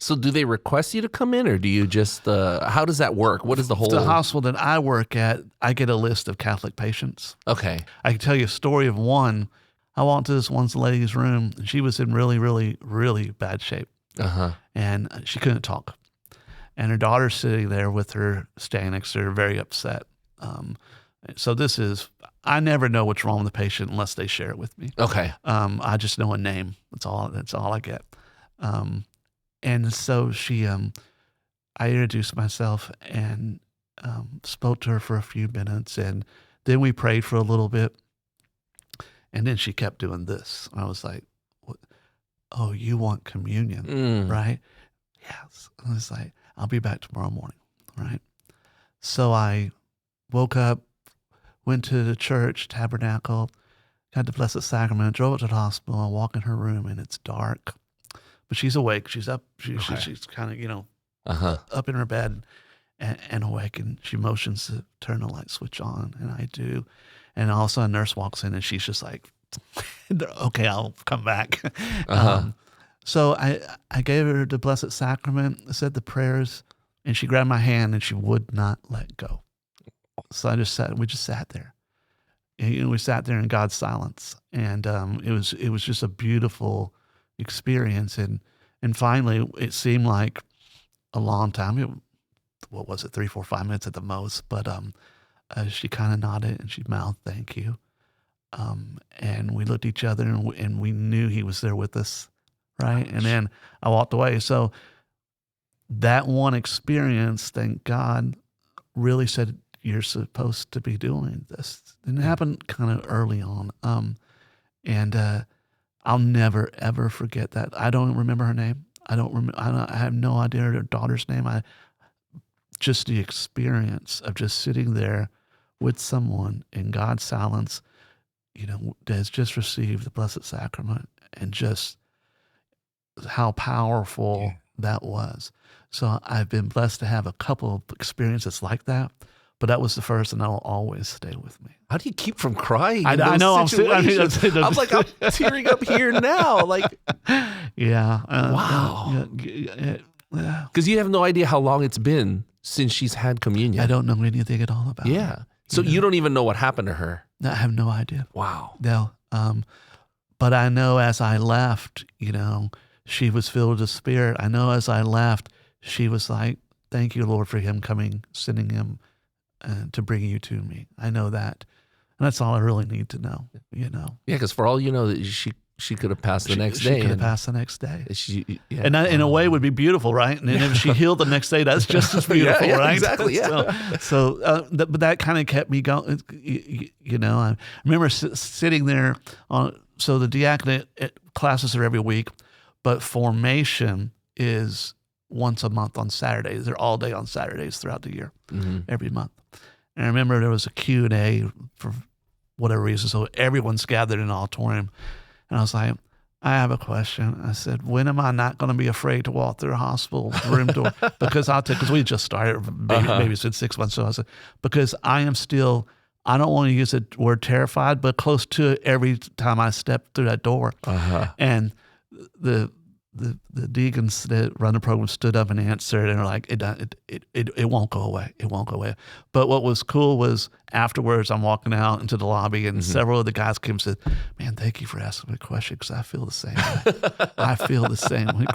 So do they request you to come in, or do you just, how does that work? What is the whole? The hospital that I work at, I get a list of Catholic patients. Okay. I can tell you a story of one. I walked to this one lady's room, and she was in really, really, really bad shape. And she couldn't talk. And her daughter's sitting there with her, standing next to her, very upset. So this is, I never know what's wrong with the patient unless they share it with me. Okay. I just know a name. That's all I get. And so she, I introduced myself and spoke to her for a few minutes, and then we prayed for a little bit, and then she kept doing this. And I was like, "Oh, you want communion, right?" Yes. And I was like, "I'll be back tomorrow morning," right? So I woke up, went to the church, tabernacle, got the Blessed Sacrament, drove up to the hospital. I walk in her room, and it's dark. But she's awake. She's up. She's kind of, up in her bed and awake. And she motions to turn the light switch on. And I do. And all of a sudden, a nurse walks in and she's just like, "Okay, I'll come back." So I gave her the Blessed Sacrament, I said the prayers, and she grabbed my hand and she would not let go. So we just sat there. And we sat there in God's silence. And it was just a beautiful experience, and finally it seemed like a long time. What was it, 3, 4, 5 minutes at the most? But she kind of nodded and she mouthed, "Thank you," and we looked at each other and we knew he was there with us, right? And then I walked away. So that one experience, thank God, really said, "You're supposed to be doing this." And it happened kind of early on, and I'll never, ever forget that. I don't remember her name. I have no idea her daughter's name. Just the experience of just sitting there with someone in God's silence, that has just received the Blessed Sacrament, and just how powerful that was. So I've been blessed to have a couple of experiences like that. But that was the first, and that'll always stay with me. How do you keep from crying? I know. I'm like, I'm tearing up here now. Like, yeah. Wow. Because you have no idea how long it's been since she's had communion. I don't know anything at all about it. Yeah. So you don't even know what happened to her. I have no idea. Wow. No. But I know as I left, she was filled with the Spirit. I know as I left, she was like, "Thank you, Lord, for him coming, sending him to bring you to me." I know that. And that's all I really need to know, Yeah, because for all you know, she could have passed the next day. She could have passed the next day. And that, in a way, would be beautiful, right? And then if she healed the next day, that's just as beautiful, right? Exactly, yeah. But that kind of kept me going. I remember sitting there so the diaconate classes are every week, but formation is once a month on Saturdays. They're all day on Saturdays throughout the year, every month. And I remember there was a Q&A for whatever reason, so everyone's gathered in the auditorium. And I was like, "I have a question." I said, "When am I not going to be afraid to walk through a hospital room door?" Because we just started, maybe it's been 6 months. So I said, because I am still, I don't want to use the word terrified, but close to it every time I step through that door. And the deacons that run the program stood up and answered, and they're like, it won't go away. It won't go away. But what was cool was afterwards, I'm walking out into the lobby, and several of the guys came and said, "Man, thank you for asking me a question, because I feel the same way." I feel the same way.